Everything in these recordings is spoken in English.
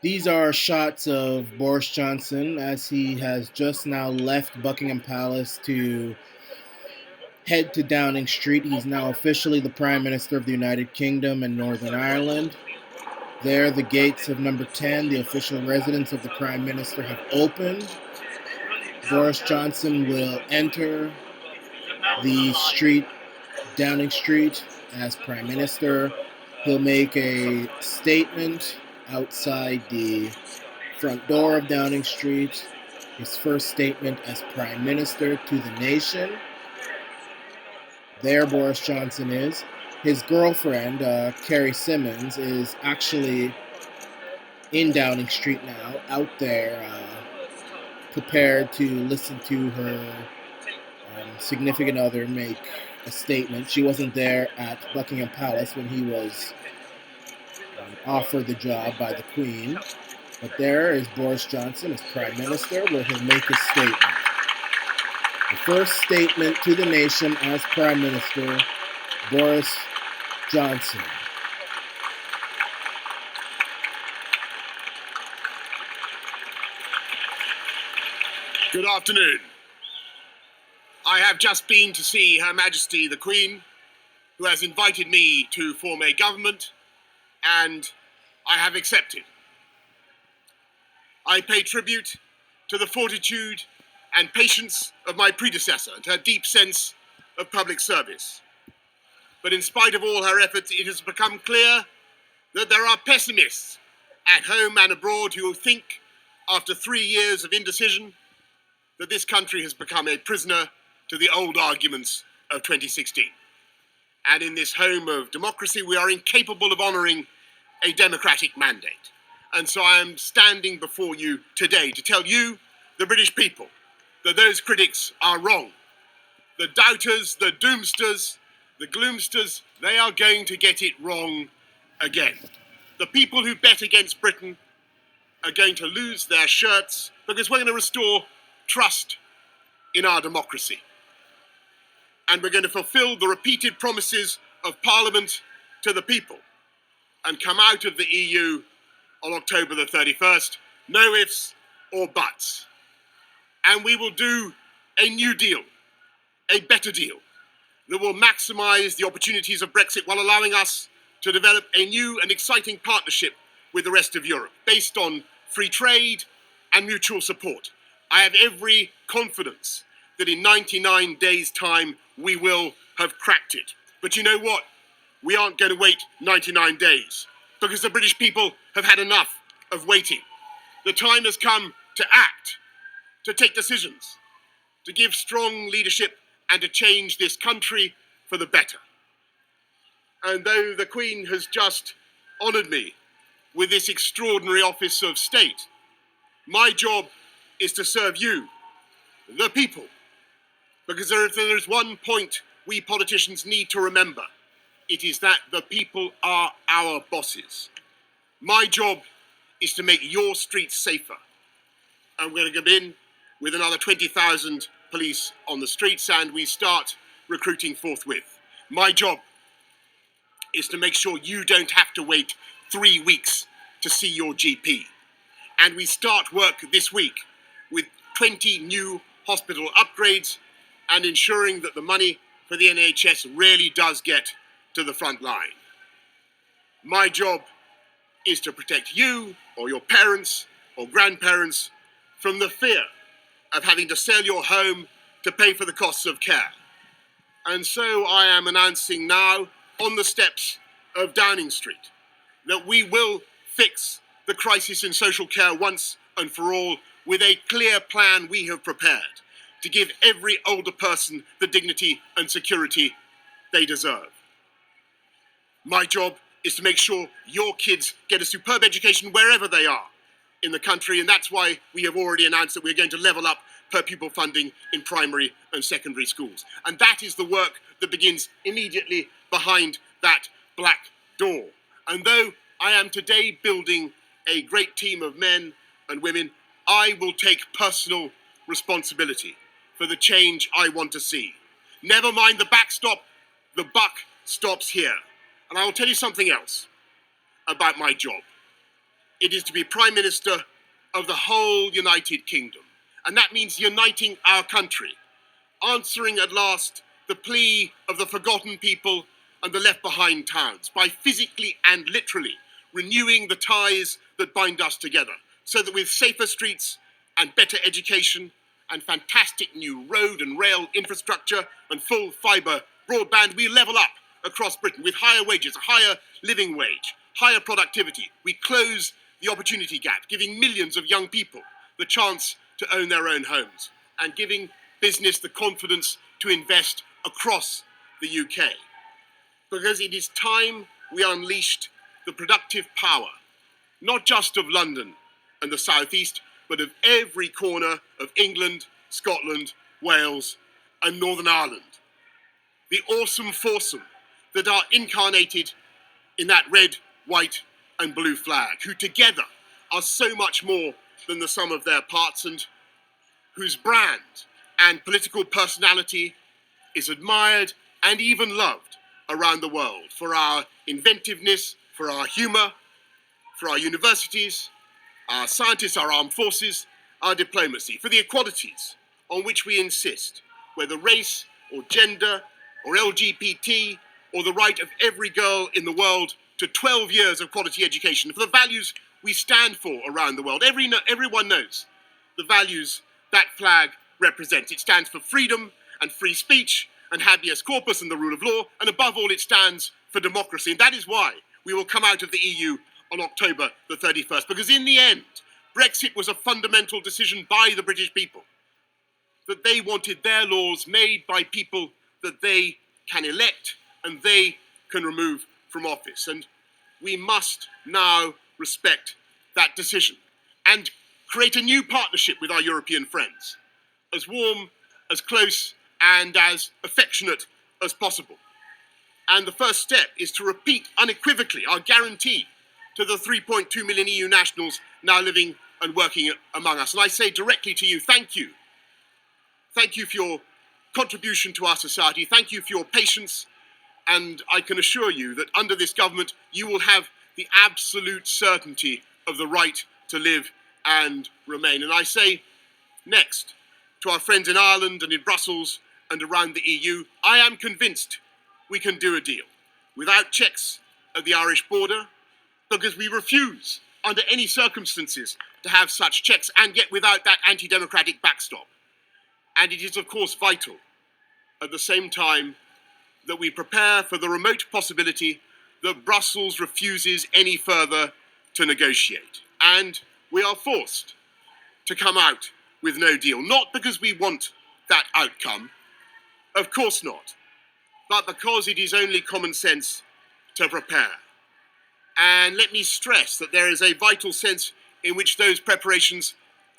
These are shots of Boris Johnson as he has just now left Buckingham Palace to head to Downing Street. He's now officially the Prime Minister of the United Kingdom and Northern Ireland. There, the gates of number 10, the official residence of the Prime Minister, have opened. Boris Johnson will enter the street, Downing Street, as Prime Minister. He'll make a statement outside the front door of Downing Street, his first statement as Prime Minister to the nation. There, Boris Johnson is. His girlfriend, Carrie Simmons, is actually in Downing Street now, out there, prepared to listen to her significant other make a statement. She wasn't there at Buckingham Palace when he was offered the job by the Queen. But there is Boris Johnson as Prime Minister, where he'll make his statement. The first statement to the nation as Prime Minister, Boris Johnson. Good afternoon. I have just been to see Her Majesty the Queen, who has invited me to form a government, and I have accepted. I pay tribute to the fortitude and patience of my predecessor and her deep sense of public service. But in spite of all her efforts, it has become clear that there are pessimists at home and abroad who think, after 3 years of indecision, that this country has become a prisoner to the old arguments of 2016. And in this home of democracy, we are incapable of honouring a democratic mandate. And so I am standing before you today to tell you, the British people, that those critics are wrong. The doubters, the doomsters, the gloomsters, they are going to get it wrong again. The people who bet against Britain are going to lose their shirts because we're going to restore trust in our democracy. And we're going to fulfill the repeated promises of Parliament to the people and come out of the EU on October the 31st, no ifs or buts. And we will do a new deal, a better deal, that will maximise the opportunities of Brexit while allowing us to develop a new and exciting partnership with the rest of Europe, based on free trade and mutual support. I have every confidence that in 99 days' time we will have cracked it. But you know what? We aren't going to wait 99 days, because the British people have had enough of waiting. The time has come to act, to take decisions, to give strong leadership and to change this country for the better. And though the Queen has just honoured me with this extraordinary office of state, my job is to serve you, the people. Because if there is one point we politicians need to remember, it is that the people are our bosses. My job is to make your streets safer. And we're going to go in with another 20,000 police on the streets, and we start recruiting forthwith. My job is to make sure you don't have to wait 3 weeks to see your GP. And we start work this week with 20 new hospital upgrades and ensuring that the money for the NHS really does get to the front line. My job is to protect you or your parents or grandparents from the fear of having to sell your home to pay for the costs of care. And so I am announcing now on the steps of Downing Street that we will fix the crisis in social care once and for all with a clear plan we have prepared to give every older person the dignity and security they deserve. My job is to make sure your kids get a superb education wherever they are in the country, and that's why we have already announced that we're going to level up per pupil funding in primary and secondary schools. And that is the work that begins immediately behind that black door. And though I am today building a great team of men and women, I will take personal responsibility for the change I want to see. Never mind the backstop, the buck stops here. And I will tell you something else about my job. It is to be Prime Minister of the whole United Kingdom. And that means uniting our country, answering at last the plea of the forgotten people and the left behind towns by physically and literally renewing the ties that bind us together, so that with safer streets and better education and fantastic new road and rail infrastructure and full fibre broadband, we level up across Britain with higher wages, a higher living wage, higher productivity. We close the opportunity gap, giving millions of young people the chance to own their own homes and giving business the confidence to invest across the UK. Because it is time we unleashed the productive power, not just of London and the South East, but of every corner of England, Scotland, Wales, and Northern Ireland. The awesome foursome that are incarnated in that red, white, and blue flag, who together are so much more than the sum of their parts, and whose brand and political personality is admired and even loved around the world for our inventiveness, for our humour, for our universities, our scientists, our armed forces, our diplomacy, for the equalities on which we insist, whether race or gender or LGBT, or the right of every girl in the world to 12 years of quality education, for the values we stand for around the world. Everyone knows the values that flag represents. It stands for freedom and free speech and habeas corpus and the rule of law, and above all, it stands for democracy. And that is why we will come out of the EU on October the 31st, because in the end, Brexit was a fundamental decision by the British people, that they wanted their laws made by people that they can elect and they can remove from office. And we must now respect that decision and create a new partnership with our European friends, as warm, as close, and as affectionate as possible. And the first step is to repeat unequivocally our guarantee to the 3.2 million EU nationals now living and working among us. And I say directly to you, thank you. Thank you for your contribution to our society. Thank you for your patience. And I can assure you that under this government, you will have the absolute certainty of the right to live and remain. And I say next to our friends in Ireland and in Brussels and around the EU, I am convinced we can do a deal without checks at the Irish border, because we refuse under any circumstances to have such checks, and yet without that anti-democratic backstop. And it is, of course, vital at the same time that we prepare for the remote possibility that Brussels refuses any further to negotiate. And we are forced to come out with no deal, not because we want that outcome, of course not, but because it is only common sense to prepare. And let me stress that there is a vital sense in which those preparations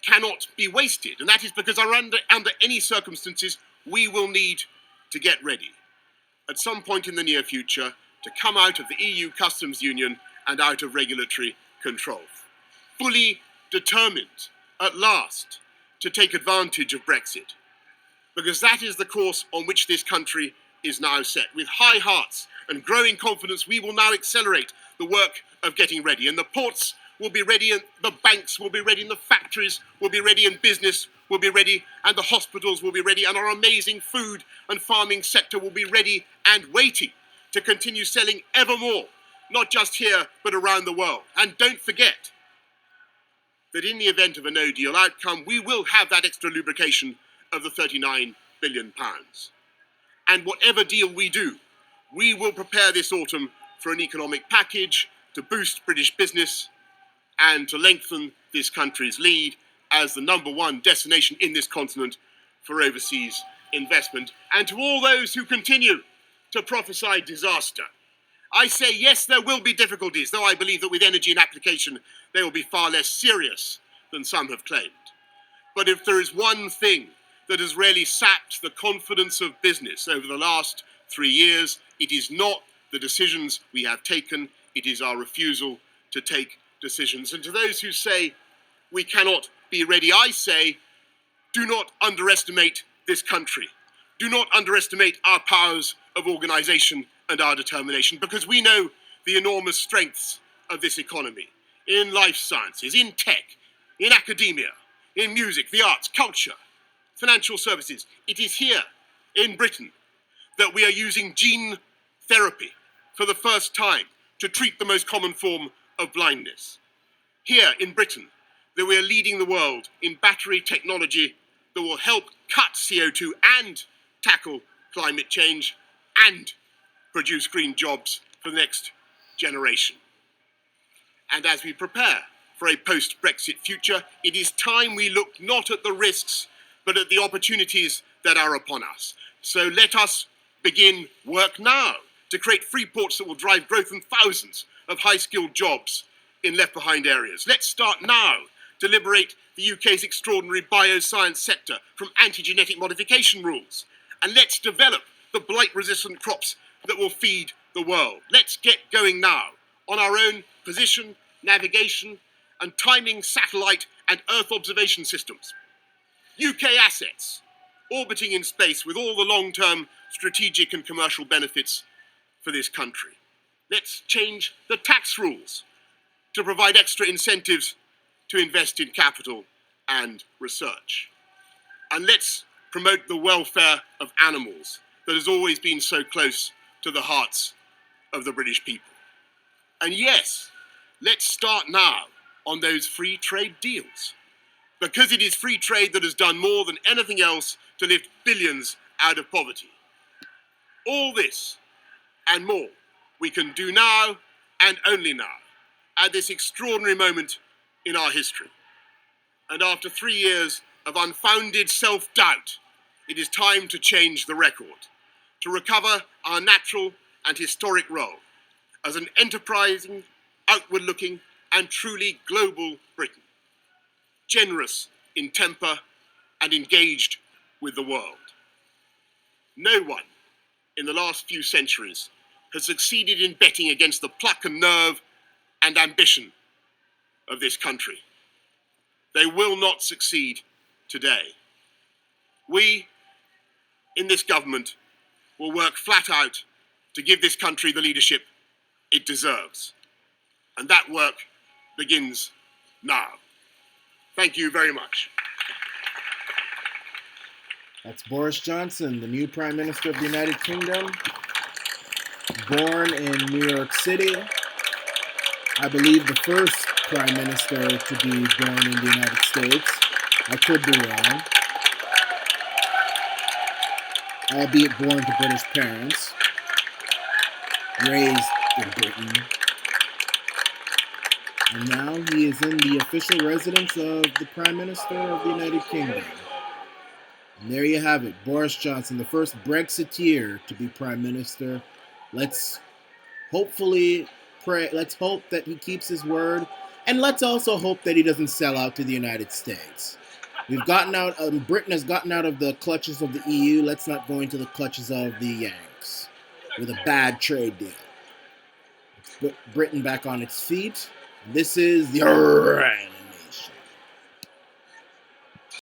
cannot be wasted, and that is because under any circumstances we will need to get ready at some point in the near future to come out of the EU customs union and out of regulatory control. Fully determined at last to take advantage of Brexit, because that is the course on which this country is now set. With high hearts and growing confidence, we will now accelerate the work of getting ready, and the ports will be ready, and the banks will be ready, and the factories will be ready, and business will be ready, and the hospitals will be ready, and our amazing food and farming sector will be ready and waiting to continue selling ever more, not just here, but around the world. And don't forget that in the event of a no deal outcome, we will have that extra lubrication of the £39 billion. And whatever deal we do, we will prepare this autumn for an economic package to boost British business and to lengthen this country's lead as the number one destination in this continent for overseas investment. And to all those who continue to prophesy disaster, I say yes, there will be difficulties, though I believe that with energy and application, they will be far less serious than some have claimed. But if there is one thing that has really sapped the confidence of business over the last 3 years, it is not the decisions we have taken, it is our refusal to take decisions. And to those who say we cannot be ready, I say, do not underestimate this country. Do not underestimate our powers of organisation and our determination, because we know the enormous strengths of this economy. in life sciences, in tech, in academia, in music, the arts, culture, financial services. It is here in Britain that we are using gene therapy for the first time to treat the most common form of blindness. Here in Britain that we are leading the world in battery technology that will help cut CO2 and tackle climate change and produce green jobs for the next generation. And as we prepare for a post-Brexit future, it is time we look not at the risks, but at the opportunities that are upon us. So let us begin work now to create free ports that will drive growth in thousands of high-skilled jobs in left-behind areas. Let's start now to liberate the UK's extraordinary bioscience sector from anti-genetic modification rules. And let's develop the blight-resistant crops that will feed the world. Let's get going now on our own position, navigation, and timing satellite and Earth observation systems. UK assets orbiting in space with all the long-term strategic and commercial benefits for this country. Let's change the tax rules to provide extra incentives to invest in capital and research. And let's promote the welfare of animals that has always been so close to the hearts of the British people. And yes, let's start now on those free trade deals, because it is free trade that has done more than anything else to lift billions out of poverty. All this and more we can do now and only now, at this extraordinary moment in our history. And after 3 years of unfounded self-doubt, it is time to change the record, to recover our natural and historic role as an enterprising, outward-looking, and truly global Britain, generous in temper and engaged with the world. No one in the last few centuries has succeeded in betting against the pluck and nerve and ambition of this country. They will not succeed today. We, in this government, will work flat out to give this country the leadership it deserves. And that work begins now. Thank you very much. That's Boris Johnson, the new Prime Minister of the United Kingdom, born in New York City. I believe the first Prime Minister to be born in the United States. I could be wrong. Albeit born to British parents, raised in Britain. And now he is in the official residence of the Prime Minister of the United Kingdom. And there you have it, Boris Johnson, the first Brexiteer to be Prime Minister. Let's hopefully pray. Let's hope that he keeps his word. And let's also hope that he doesn't sell out to the United States. We've gotten out, Britain has gotten out of the clutches of the EU. Let's not go into the clutches of the Yanks with a bad trade deal. Let's put Britain back on its feet. This is the Arana